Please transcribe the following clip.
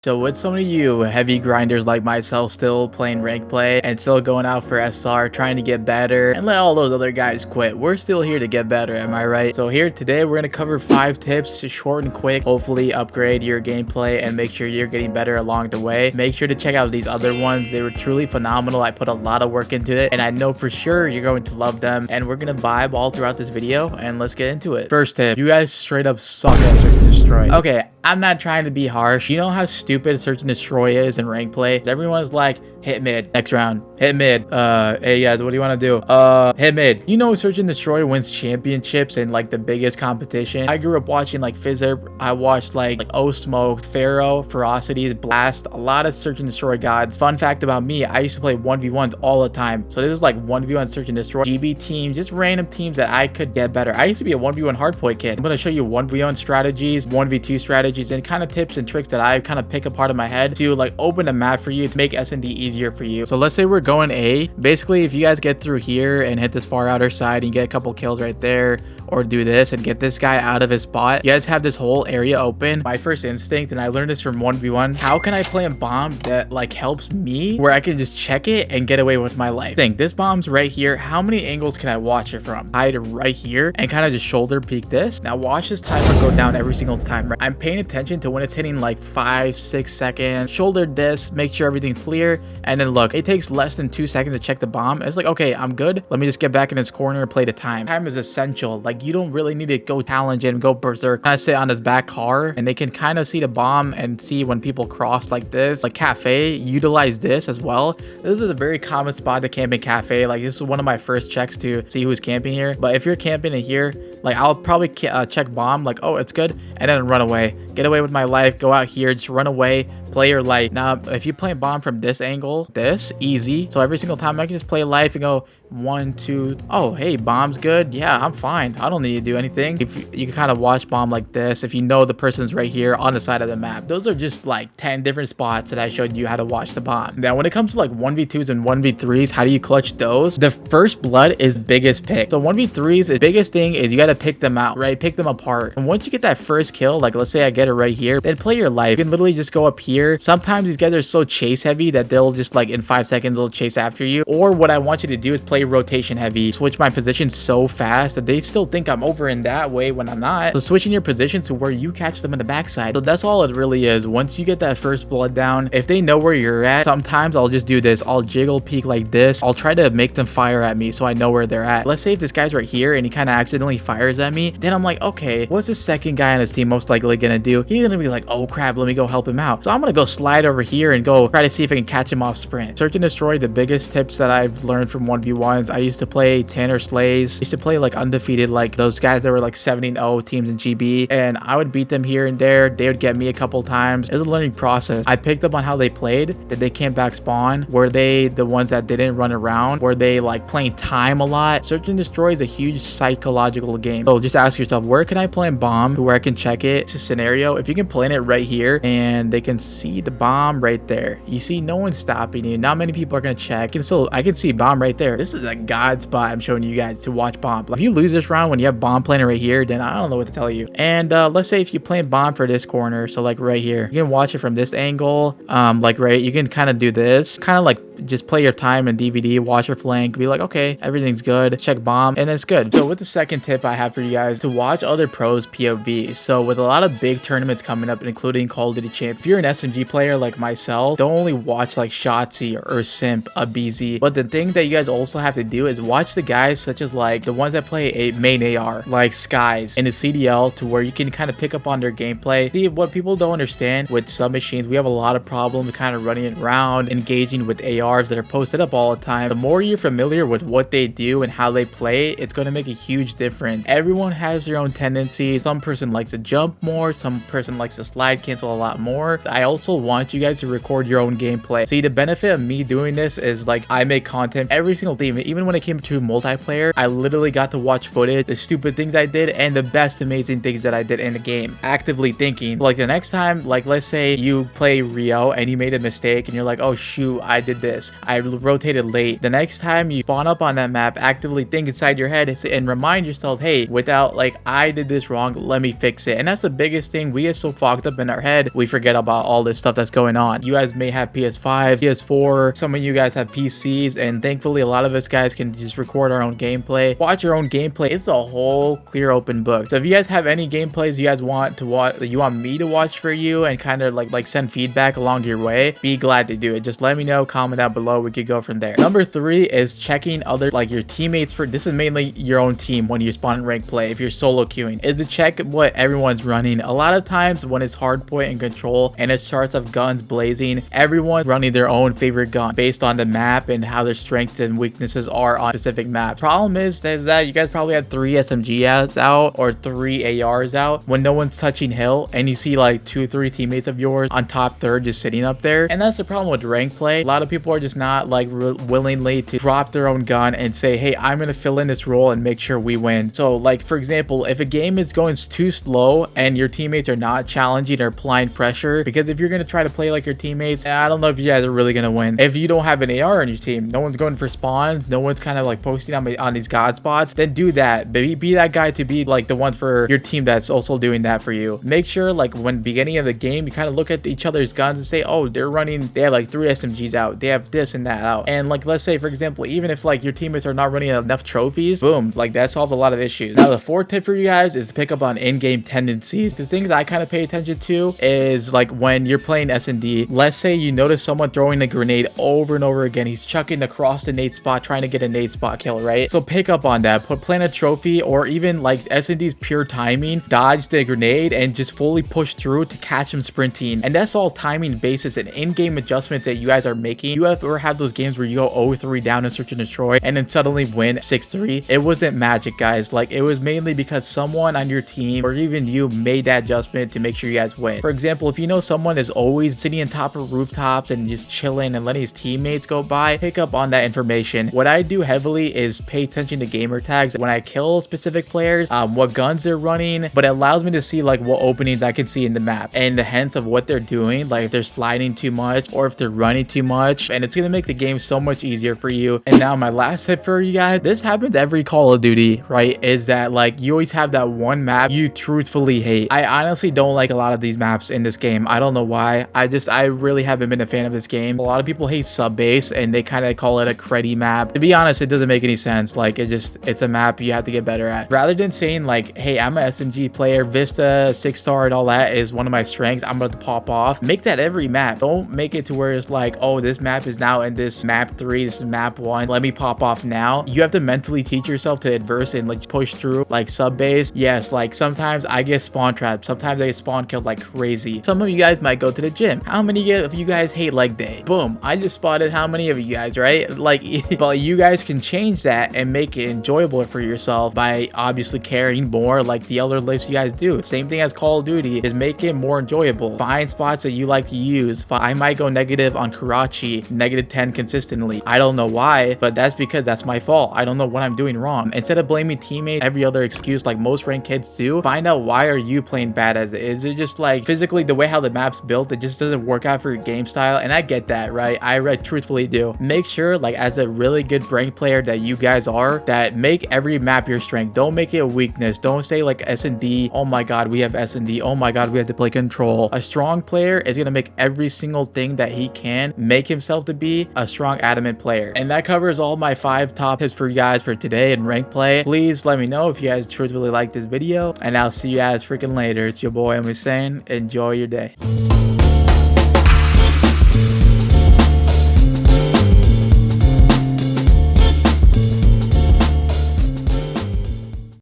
So with some of you heavy grinders like myself still playing rank play and still going out for SR trying to get better and let all those other guys quit, we're still here to get better, am I right? So here today we're going to cover 5 tips to short and quick, hopefully upgrade your gameplay and make sure you're getting better along the way. Make sure to check out these other ones. They were truly phenomenal. I put a lot of work into it and I know for sure you're going to love them, and we're going to vibe all throughout this video and let's get into it. First tip, you guys straight up suck at search and destroy. Okay, I'm not trying to be harsh. You know how stupid search and destroy is in rank play? Everyone's like, hit mid, next round, hit mid. Hey guys, what do you want to do? Hit mid. You know, search and destroy wins championships in like the biggest competition. I grew up watching like Fizzzer. I watched like O Smoke, Pharaoh, Ferocities, Blast, a lot of search and destroy gods. Fun fact about me, I used to play 1v1s all the time. So this is like 1v1 search and destroy, GB teams, just random teams that I could get better. I used to be a 1v1 hardpoint kid. I'm going to show you 1v1 strategies, 1v2 strategies, and kind of tips and tricks that I kind of pick apart in my head to like open a map for you to make S&D easier for you. So let's say we're going A. Basically, if you guys get through here and hit this far outer side and get a couple kills right there, or do this and get this guy out of his spot, you guys have this whole area open. My first instinct, and I learned this from 1v1, how can I play a bomb that like helps me where I can just check it and get away with my life? Think, this bomb's right here. How many angles can I watch it from? Hide right here and kind of just shoulder peek this. Now watch this timer go down every single time, right? I'm paying attention to when it's hitting like 5-6 seconds. Shoulder this, make sure everything's clear, and then look, it takes less than 2 seconds to check the bomb. It's like, okay, I'm good. Let me just get back in this corner and play the time. Time is essential. Like, you don't really need to go challenge and go berserk. Kind of sit on his back car and they can kind of see the bomb and see when people cross like this. Like Cafe, utilize this as well. This is a very common spot to camp in Cafe. Like, this is one of my first checks to see who's camping here. But if you're camping in here, like, I'll probably check bomb, like, oh, it's good, and then run away. Get away with my life. Go out here, just run away. Play your life. Now, if you play bomb from this angle, this easy. So every single time I can just play life and go 1, 2. Oh, hey, bomb's good. Yeah, I'm fine. I don't need to do anything. If you can kind of watch bomb like this, if you know the person's right here on the side of the map. Those are just like 10 different spots that I showed you how to watch the bomb. Now, when it comes to like 1v2s and 1v3s, how do you clutch those? The first blood is biggest pick. So 1v3s, the biggest thing is you got to pick them out, right? Pick them apart. And once you get that first kill, like let's say I get it right here, then play your life. You can literally just go up here. Sometimes these guys are so chase heavy that they'll just like in 5 seconds they'll chase after you. Or what I want you to do is play rotation heavy, switch my position so fast that they still think I'm over in that way when I'm not. So switching your position to where you catch them in the backside. So that's all it really is. Once you get that first blood down, if they know where you're at, sometimes I'll just do this. I'll jiggle peek like this. I'll try to make them fire at me so I know where they're at. Let's say if this guy's right here and he kind of accidentally fires at me, then I'm like, okay, what's the second guy on his team most likely gonna do? He's gonna be like, oh crap, let me go help him out. So I'm gonna go slide over here and go try to see if I can catch him off sprint. Search and destroy, the biggest tips that I've learned from 1v1s. I used to play Tanner Slays. I used to play like undefeated, like those guys that were like 70-0 teams in GB, and I would beat them here and there. They would get me a couple times. It was a learning process. I picked up on how they played. Did they camp back spawn? Were they the ones that didn't run around? Were they like playing time a lot? Search and destroy is a huge psychological game. So just ask yourself, where can I plan bomb to where I can check it? It's a scenario. If you can plan it right here and they can see the bomb right there, you see no one's stopping you. Not many people are gonna check. And so I can see bomb right there. This is a god spot I'm showing you guys to watch bomb. If you lose this round when you have bomb planted right here, then I don't know what to tell you. And let's say if you plan bomb for this corner, so like right here, you can watch it from this angle. Like right, you can kind of do this, kind of like just play your time in DVD, watch your flank, be like, okay, everything's good, check bomb, and it's good. So with the second tip I have for you guys, to watch other pros POV. So with a lot of big tournaments coming up, including Call of Duty Champ, if you're an SMG player like myself, don't only watch like Shotzi or Simp, a BZ, but the thing that you guys also have to do is watch the guys such as like the ones that play a main AR, like Skies in the CDL, to where you can kind of pick up on their gameplay. See, what people don't understand with submachines, we have a lot of problems kind of running around, engaging with ARs that are posted up all the time. The more you're familiar with what they do and how they play, it's going to make a huge difference. Everyone has their own tendencies. Some person likes to jump more, some person likes to slide cancel a lot more. I also want you guys to record your own gameplay. See, the benefit of me doing this is like I make content every single day. Even when it came to multiplayer, I literally got to watch footage, the stupid things I did and the best amazing things that I did in the game, actively thinking. Like the next time, like let's say you play Rio and you made a mistake and you're like, oh shoot, I did this. this. I rotated late. The next time you spawn up on that map, actively think inside your head and remind yourself, hey, without like, I did this wrong, let me fix it. And that's the biggest thing. We get so fogged up in our head, we forget about all this stuff that's going on. You guys may have PS5, PS4, some of you guys have PCs, and thankfully a lot of us guys can just record our own gameplay, watch your own gameplay. It's a whole clear open book. So if you guys have any gameplays you guys want to watch, you want me to watch for you and kind of like send feedback along your way, be glad to do it. Just let me know, comment down below, we could go from there. Number 3 is checking other, like your teammates for, this is mainly your own team when you spawn in ranked play. If you're solo queuing, is to check what everyone's running. A lot of times when it's hardpoint and control and it starts of guns blazing, everyone's running their own favorite gun based on the map and how their strengths and weaknesses are on specific maps. Problem is that you guys probably had 3 SMGs out or 3 ARs out when no one's touching hill, and you see like 2-3 teammates of yours on top third just sitting up there. And that's the problem with ranked play. A lot of people are just not like willingly to drop their own gun and say, hey, I'm gonna fill in this role and make sure we win. So like, for example, if a game is going too slow and your teammates are not challenging or applying pressure, because if you're gonna try to play like your teammates, I don't know if you guys are really gonna win. If you don't have an AR on your team, no one's going for spawns, no one's kind of like posting on these god spots, then do that. Be that guy to be like the one for your team that's also doing that for you. Make sure like when beginning of the game, you kind of look at each other's guns and say, oh, they have like 3 SMGs out, they have this and that out. And like, let's say for example, even if like your teammates are not running enough trophies, boom, like that solves a lot of issues. Now the 4th tip for you guys is pick up on in-game tendencies. The things I kind of pay attention to is like when you're playing S&D, let's say you notice someone throwing a grenade over and over again, he's chucking across the nade spot trying to get a nade spot kill, right? So pick up on that, plant a trophy, or even like S&D's pure timing, dodge the grenade and just fully push through to catch him sprinting. And that's all timing basis and in-game adjustments that you guys are making. You ever have those games where you go 0-3 down in search and destroy and then suddenly win 6-3? It wasn't magic, guys. Like, it was mainly because someone on your team or even you made that adjustment to make sure you guys win. For example, if you know someone is always sitting on top of rooftops and just chilling and letting his teammates go by, pick up on that information. What I do heavily is pay attention to gamer tags when I kill specific players, what guns they're running, but it allows me to see like what openings I can see in the map and the hints of what they're doing, like if they're sliding too much or if they're running too much, and it's gonna make the game so much easier for you. And now my last tip for you guys, this happens every Call of Duty, right, is that like you always have that one map you truthfully hate. I honestly don't like a lot of these maps in this game. I don't know why. I really haven't been a fan of this game. A lot of people hate sub base and they kind of call it a creddy map. To be honest, it doesn't make any sense. Like, it's a map you have to get better at. Rather than saying like, hey, I'm an SMG player, Vista, 6-star and all that is one of my strengths, I'm about to pop off. Make that every map. Don't make it to where it's like, oh, this map is now in this map 3, this is map 1, let me pop off now. You have to mentally teach yourself to adverse and like push through like sub base. Yes, like sometimes I get spawn trapped, sometimes I get spawn killed like crazy. Some of you guys might go to the gym. How many of you guys hate leg day? Boom, I just spotted how many of you guys, right? Like, but you guys can change that and make it enjoyable for yourself by obviously caring more like the other lists you guys do. Same thing as Call of Duty, is make it more enjoyable. Find spots that you like to use. I might go negative on Karachi, -10 consistently. I don't know why, but that's because that's my fault. I don't know what I'm doing wrong. Instead of blaming teammates, every other excuse like most ranked kids do, find out why are you playing bad as it is. It just like physically the way how the map's built, it just doesn't work out for your game style, and I get that, right? I truthfully do. Make sure like as a really good ranked player that you guys are, that make every map your strength. Don't make it a weakness. Don't say like S&D, oh my god, we have S&D, oh my god, we have to play control. A strong player is gonna make every single thing that he can make himself to be a strong adamant player. And that covers all my 5 top tips for you guys for today in ranked play. Please let me know if you guys truthfully like this video, and I'll see you guys freaking later. It's your boy OmieSaiyan. Enjoy your day.